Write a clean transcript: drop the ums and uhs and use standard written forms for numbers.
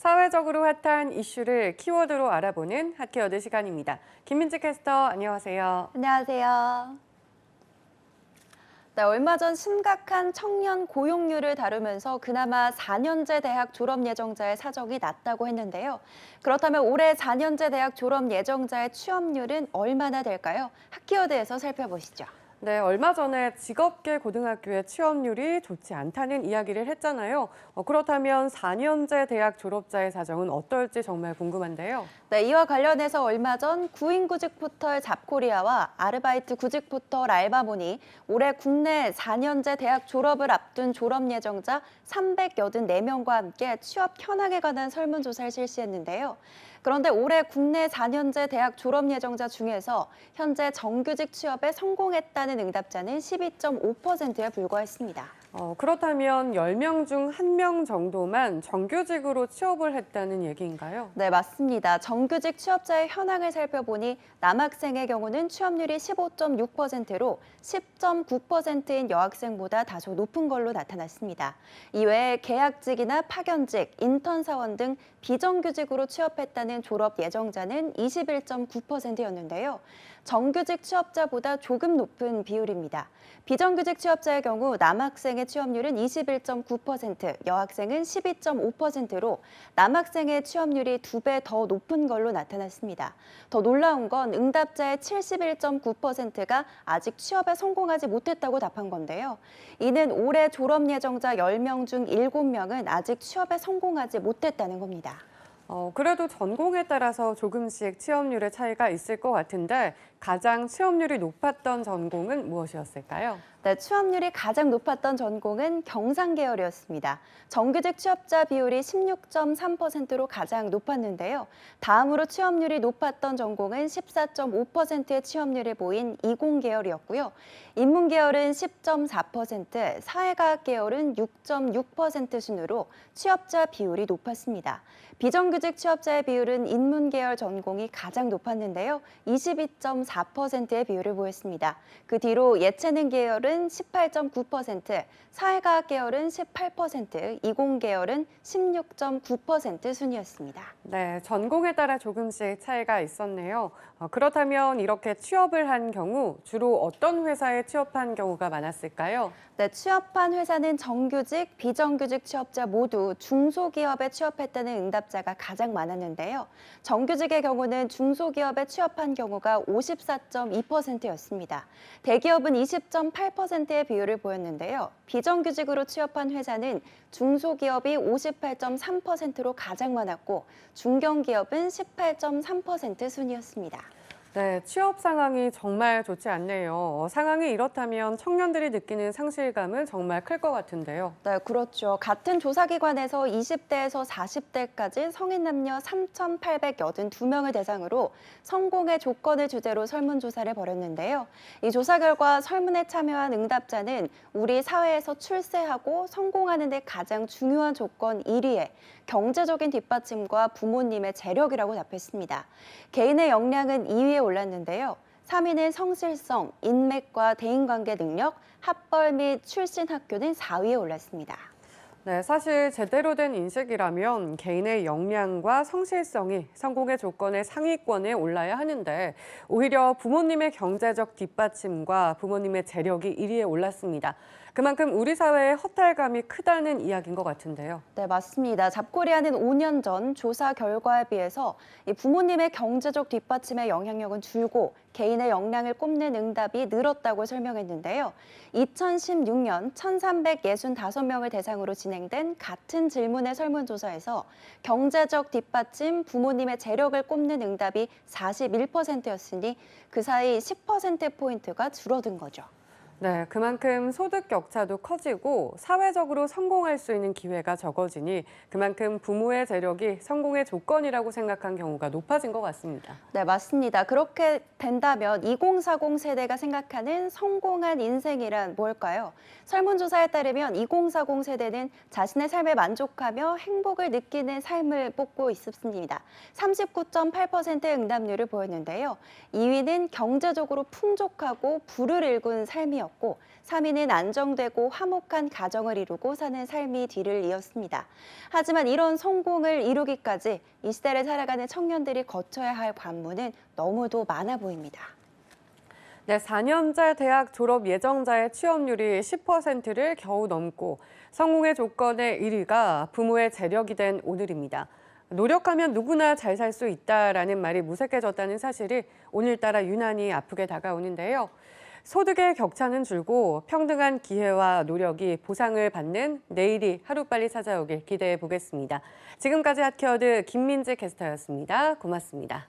사회적으로 핫한 이슈를 키워드로 알아보는 핫키워드 시간입니다. 김민지 캐스터, 안녕하세요. 안녕하세요. 네, 얼마 전 심각한 청년 고용률을 다루면서 그나마 4년제 대학 졸업 예정자의 사정이 낮다고 했는데요. 그렇다면 올해 4년제 대학 졸업 예정자의 취업률은 얼마나 될까요? 핫키워드에서 살펴보시죠. 네, 얼마 전에 직업계 고등학교의 취업률이 좋지 않다는 이야기를 했잖아요. 그렇다면 4년제 대학 졸업자의 사정은 어떨지 정말 궁금한데요. 네, 이와 관련해서 얼마 전 구인 구직 포털 잡코리아와 아르바이트 구직 포털 알바몬이 올해 국내 4년제 대학 졸업을 앞둔 졸업 예정자 384명과 함께 취업 현황에 관한 설문조사를 실시했는데요. 그런데 올해 국내 4년제 대학 졸업 예정자 중에서 현재 정규직 취업에 성공했다는 응답자는 12.5%에 불과했습니다. 그렇다면 10명 중 1명 정도만 정규직으로 취업을 했다는 얘기인가요? 네, 맞습니다. 정규직 취업자의 현황을 살펴보니 남학생의 경우는 취업률이 15.6%로 10.9%인 여학생보다 다소 높은 걸로 나타났습니다. 이외에 계약직이나 파견직, 인턴 사원 등 비정규직으로 취업했다는 졸업 예정자는 21.9%였는데요. 정규직 취업자보다 조금 높은 비율입니다. 비정규직 취업자의 경우 남학생의 취업률은 21.9%, 여학생은 12.5%로 남학생의 취업률이 2배 더 높은 걸로 나타났습니다. 더 놀라운 건 응답자의 71.9%가 아직 취업에 성공하지 못했다고 답한 건데요. 이는 올해 졸업 예정자 10명 중 7명은 아직 취업에 성공하지 못했다는 겁니다. 그래도 전공에 따라서 조금씩 취업률의 차이가 있을 것 같은데 가장 취업률이 높았던 전공은 무엇이었을까요? 네, 취업률이 가장 높았던 전공은 경상 계열이었습니다. 정규직 취업자 비율이 16.3%로 가장 높았는데요. 다음으로 취업률이 높았던 전공은 14.5%의 취업률을 보인 이공 계열이었고요. 인문 계열은 10.4%, 사회과학 계열은 6.6% 순으로 취업자 비율이 높았습니다. 비정규직 취업자의 비율은 인문 계열 전공이 가장 높았는데요. 22.4%의 비율을 보였습니다. 그 뒤로 예체능 계열은 18.9%, 사회과학 계열은 18%, 이공 계열은 16.9% 순이었습니다. 네, 전공에 따라 조금씩 차이가 있었네요. 그렇다면 이렇게 취업을 한 경우 주로 어떤 회사에 취업한 경우가 많았을까요? 네, 취업한 회사는 정규직, 비정규직 취업자 모두 중소기업에 취업했다는 응답자가 가장 많았는데요. 정규직의 경우는 중소기업에 취업한 경우가 54.2%였습니다. 대기업은 20.8%의 비율을 보였는데요. 비정규직으로 취업한 회사는 중소기업이 58.3%로 가장 많았고 중견기업은 18.3% 순이었습니다. 네, 취업 상황이 정말 좋지 않네요. 상황이 이렇다면 청년들이 느끼는 상실감은 정말 클 것 같은데요. 네, 그렇죠. 같은 조사기관에서 20대에서 40대까지 성인 남녀 3,882명을 대상으로 성공의 조건을 주제로 설문조사를 벌였는데요. 이 조사 결과 설문에 참여한 응답자는 우리 사회에서 출세하고 성공하는 데 가장 중요한 조건 1위에 경제적인 뒷받침과 부모님의 재력이라고 답했습니다. 개인의 역량은 2위에 올랐는데요. 3위는 성실성, 인맥과 대인관계 능력, 학벌 및 출신 학교는 4위에 올랐습니다. 네, 사실 제대로 된 인식이라면 개인의 역량과 성실성이 성공의 조건의 상위권에 올라야 하는데 오히려 부모님의 경제적 뒷받침과 부모님의 재력이 1위에 올랐습니다. 그만큼 우리 사회의 허탈감이 크다는 이야기인 것 같은데요. 네, 맞습니다. 잡코리아는 5년 전 조사 결과에 비해서 이 부모님의 경제적 뒷받침의 영향력은 줄고 개인의 역량을 꼽는 응답이 늘었다고 설명했는데요. 2016년 1,365명을 대상으로 진행된 같은 질문의 설문조사에서 경제적 뒷받침, 부모님의 재력을 꼽는 응답이 41%였으니 그 사이 10%포인트가 줄어든 거죠. 네, 그만큼 소득 격차도 커지고 사회적으로 성공할 수 있는 기회가 적어지니 그만큼 부모의 재력이 성공의 조건이라고 생각한 경우가 높아진 것 같습니다. 네, 맞습니다. 그렇게 된다면 2040 세대가 생각하는 성공한 인생이란 뭘까요? 설문조사에 따르면 2040 세대는 자신의 삶에 만족하며 행복을 느끼는 삶을 뽑고 있습니다. 39.8%의 응답률을 보였는데요. 2위는 경제적으로 풍족하고 부를 일군 삶이었고 되었고 3위는 안정되고 화목한 가정을 이루고 사는 삶이 뒤를 이었습니다. 하지만 이런 성공을 이루기까지 이 시대를 살아가는 청년들이 거쳐야 할 관문은 너무도 많아 보입니다. 네, 4년제 대학 졸업 예정자의 취업률이 10%를 겨우 넘고 성공의 조건의 1위가 부모의 재력이 된 오늘입니다. 노력하면 누구나 잘 살 수 있다라는 말이 무색해졌다는 사실이 오늘따라 유난히 아프게 다가오는데요. 소득의 격차는 줄고 평등한 기회와 노력이 보상을 받는 내일이 하루빨리 찾아오길 기대해 보겠습니다. 지금까지 핫키워드 김민지 캐스터였습니다. 고맙습니다.